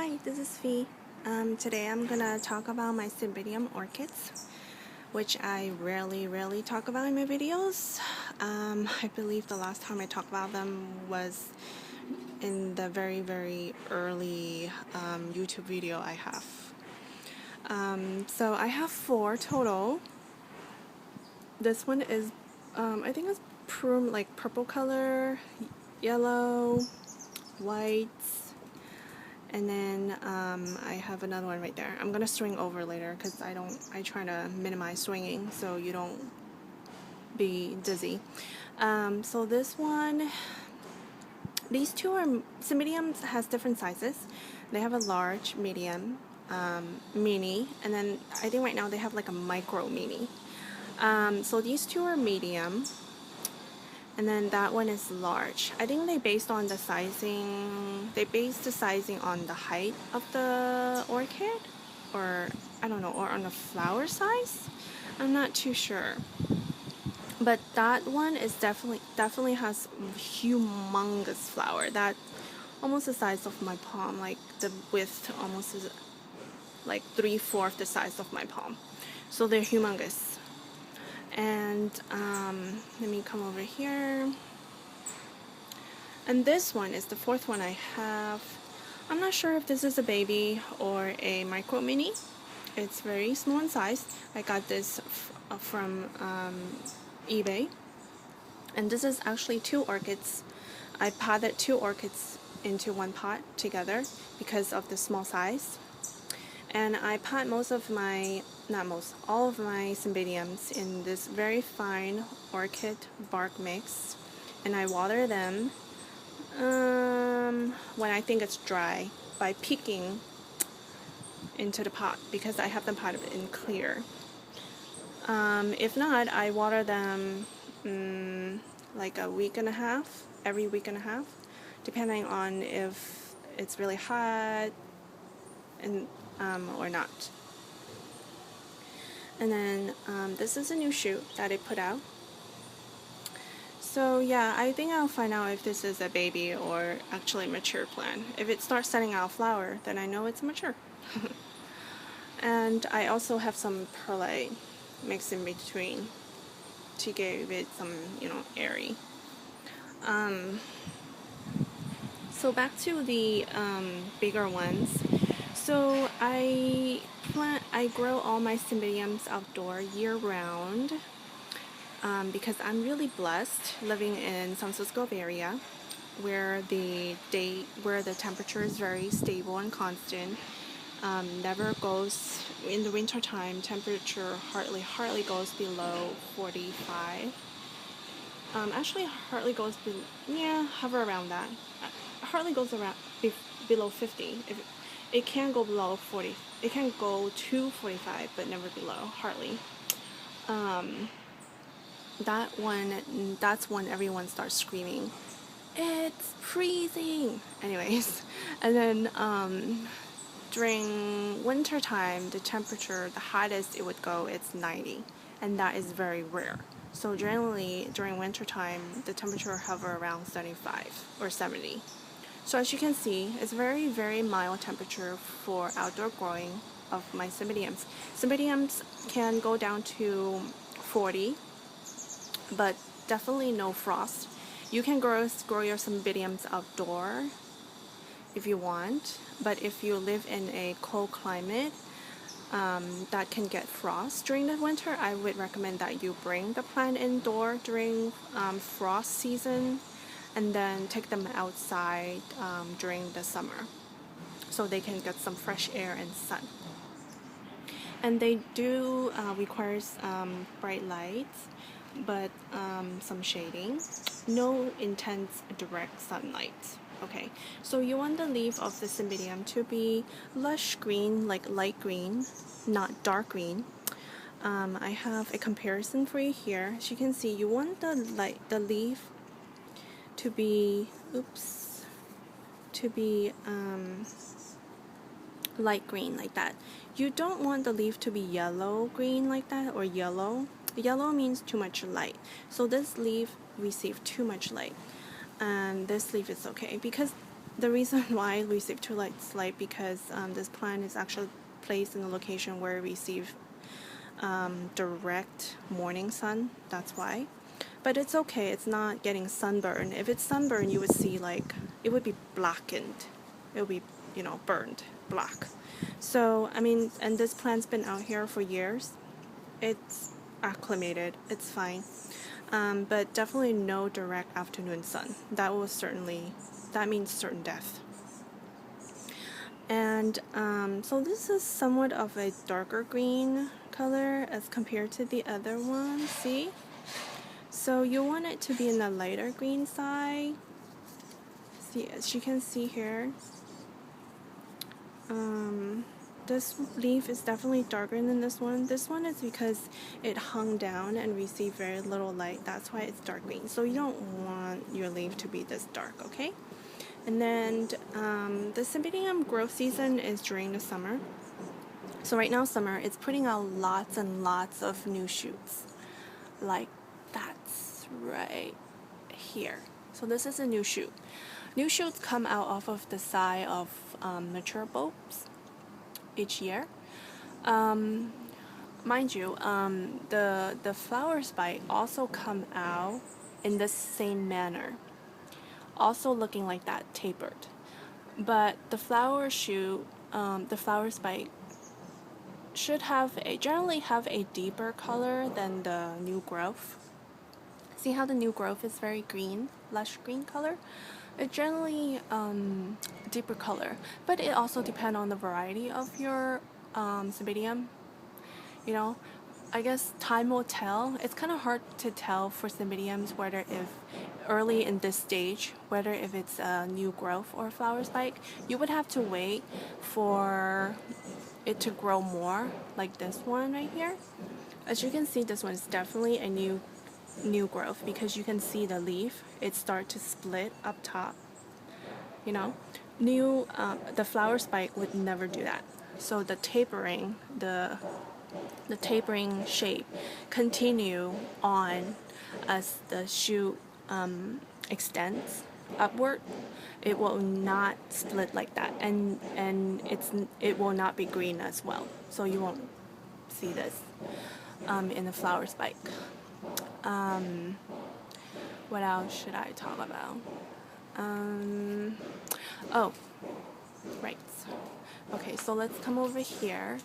Hi, this is Fee. Today I'm gonna talk about my Cymbidium orchids, which I rarely talk about in my videos. I believe the last time I talked about them was in the very early YouTube video I have. So I have 4 total. This one is, I think it's purple color, yellow, white. And then I have another one right there. I'm gonna swing over later because I try to minimize swinging so you don't be dizzy. So this one, these two are Cymbidiums has different sizes. They have a large, medium, mini, and then I think right now they have like a micro mini. So these two are medium. And then that one is large. I think they based on the sizing, they based the sizing on the height of the orchid, or I don't know, or on the flower size. I'm not too sure. But that one is definitely has humongous flower. That almost the size of my palm, like the width almost is like 3/4 the size of my palm. So they're humongous. And let me come over here. And this one is the 4th one I have. I'm not sure if this is a baby or a micro mini. It's very small in size. I got this from eBay. And this is actually 2 orchids. I potted 2 orchids into one pot together because of the small size. And I pot all of my Cymbidiums in this very fine orchid bark mix, and I water them when I think it's dry by peeking into the pot because I have them potted in clear. If not, I water them like a week and a half, every week and a half, depending on if it's really hot and or not. And then this is a new shoot that I put out. So yeah, I think I'll find out if this is a baby or actually a mature plant. If it starts setting out flower, then I know it's mature. And I also have some perlite mixed in between to give it some, airy. So back to the bigger ones. So I grow all my Cymbidiums outdoor year-round because I'm really blessed living in San Francisco Bay Area, where the temperature is very stable and constant. Never goes in the winter time. Temperature hardly goes below 45. Actually, hardly goes hover around that. Hardly goes around below 50. It can go below 40. It can go to 45, but never below, hardly. That's when everyone starts screaming, "It's freezing!" Anyways, and then during winter time, the temperature, the hottest it would go, it's 90, and that is very rare. So generally, during winter time, the temperature hover around 75 or 70. So as you can see, it's very mild temperature for outdoor growing of my Cymbidiums. Cymbidiums can go down to 40, but definitely no frost. You can grow your Cymbidiums outdoor if you want, but if you live in a cold climate that can get frost during the winter, I would recommend that you bring the plant indoor during frost season, and then take them outside during the summer so they can get some fresh air and sun. And they do require bright lights, but some shading, no intense direct sunlight. Okay, so you want the leaf of the Cymbidium to be lush green, like light green, not dark green. I have a comparison for you here. As you can see, you want the leaf to be light green like that. You don't want the leaf to be yellow green like that, or yellow. Yellow means too much light. So this leaf received too much light, and this leaf is okay because the reason why it received too light light because this plant is actually placed in a location where it receives direct morning sun. That's why. But it's okay. It's not getting sunburn. If it's sunburn, you would see like it would be blackened. It would be, you know, burned black. So I mean, and this plant's been out here for years. It's acclimated. It's fine. But definitely no direct afternoon sun. That means certain death. And so this is somewhat of a darker green color as compared to the other one. See? So you want it to be in the lighter green side. See, as you can see here, this leaf is definitely darker than this one. This one is because it hung down and received very little light. That's why it's dark green. So you don't want your leaf to be this dark, okay? And then the Cymbidium growth season is during the summer. So right now, summer, it's putting out lots and lots of new shoots. Like that's right here. So this is a new shoot. New shoots come out off of the side of mature bulbs each year. Mind you, the flower spike also come out in the same manner, also looking like that, tapered. But the flower shoot, the flower spike should generally have a deeper color than the new growth. See how the new growth is very green, lush green color? It generally deeper color, but it also depends on the variety of your Cymbidium. You know, I guess time will tell. It's kind of hard to tell for Cymbidiums whether if early in this stage, whether if it's a new growth or flower spike. You would have to wait for it to grow more, like this one right here. As you can see, this one is definitely a new growth because you can see the leaf, it start to split up top. You know, the flower spike would never do that. So the tapering, the tapering shape continue on as the shoot extends upward. It will not split like that, and it will not be green as well. So you won't see this in the flower spike. What else should I talk about? Oh, right. Okay, so let's come over here.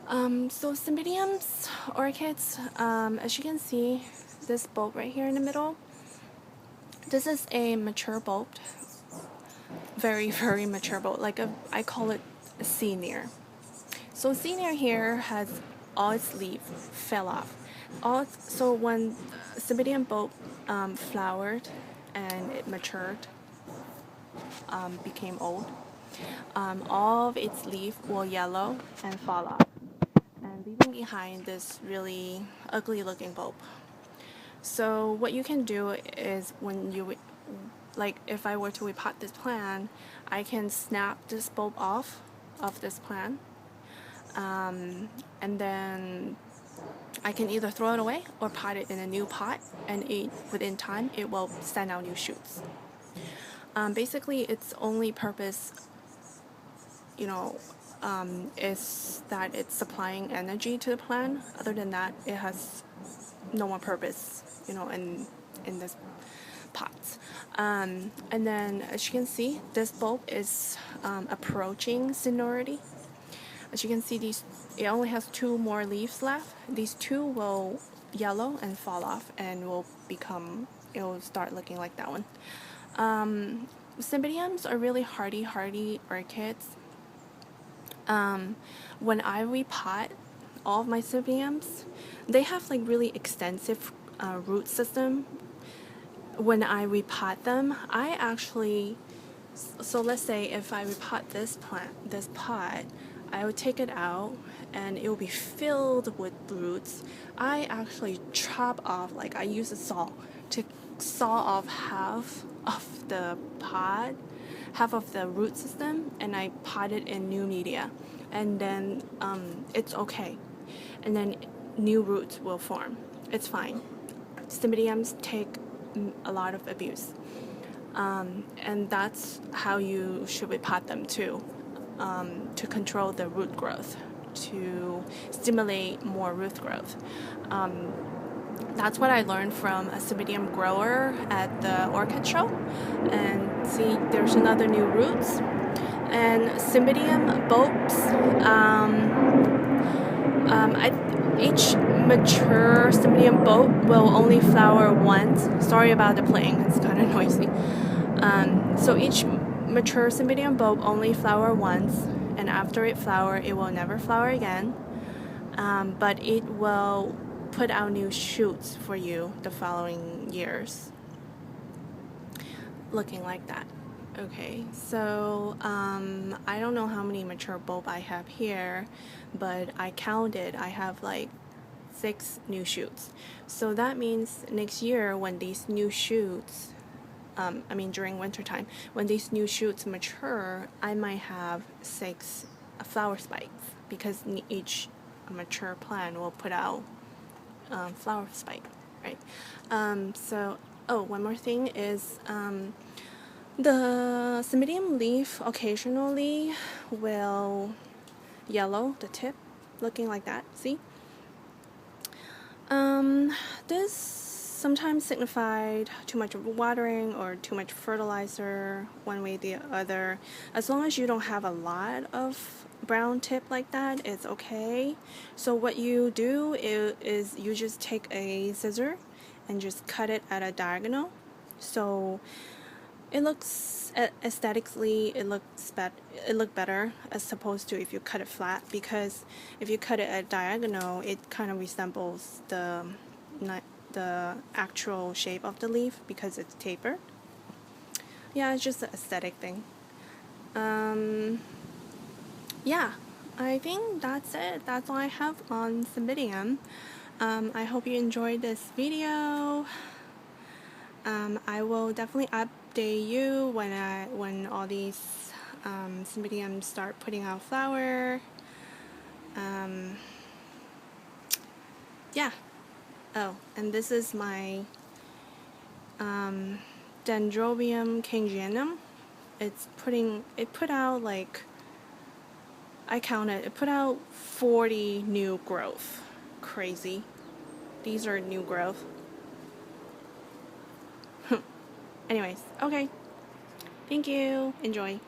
So Cymbidiums, orchids, as you can see, this bulb right here in the middle, this is a mature bulb, very, very mature bulb, I call it a senior. So senior here has all its leaf fell off. So when Cymbidium bulb flowered and it matured, became old, all of its leaf will yellow and fall off, and leaving behind this really ugly looking bulb. So what you can do is when you, if I were to repot this plant, I can snap this bulb off of this plant, and then I can either throw it away or pot it in a new pot, and within time it will send out new shoots. Basically, its only purpose, is that it's supplying energy to the plant. Other than that, it has no more purpose, in this pot. And then, as you can see, this bulb is approaching seniority. As you can see, it only has 2 more leaves left. These 2 will yellow and fall off, and it will start looking like that one. Cymbidiums are really hardy orchids. When I repot all of my Cymbidiums, they have like really extensive root system. When I repot them, I actually, so let's say if I repot this pot, I would take it out and it will be filled with roots. I actually chop off, I use a saw to saw off half of the pot, half of the root system, and I pot it in new media, and then it's okay, and then new roots will form. It's fine. Cymbidiums take a lot of abuse. And that's how you should repot them too, to control the root growth, to stimulate more root growth. That's what I learned from a Cymbidium grower at the orchid show. And see, there's another new roots. And Cymbidium bulbs, each mature Cymbidium bulb will only flower once. Sorry about the playing, it's kind of noisy. So each mature Cymbidium bulb only flower once, and after it flower, it will never flower again. But it will put out new shoots for you the following years. Looking like that. Okay, so I don't know how many mature bulb I have here, but I counted. I have like 6 new shoots. So that means next year when these new shoots, during wintertime, when these new shoots mature, I might have 6 flower spikes, because each mature plant will put out flower spike, right? One more thing is the Cymbidium leaf occasionally will yellow, the tip, looking like that, see? This sometimes signified too much watering or too much fertilizer, one way or the other. As long as you don't have a lot of brown tip like that, it's okay. So what you do is you just take a scissor and just cut it at a diagonal. So it looks aesthetically, it look better as opposed to if you cut it flat, because if you cut it at diagonal, it kind of resembles the actual shape of the leaf because it's tapered. Yeah, it's just an aesthetic thing. Yeah, I think that's it. That's all I have on Cymbidium. I hope you enjoyed this video. I will definitely update you when all these Cymbidiums start putting out flower. Yeah. Oh, and this is my Dendrobium kingianum. It put out like, I counted, it put out 40 new growth. Crazy. These are new growth. Anyways, okay. Thank you. Enjoy.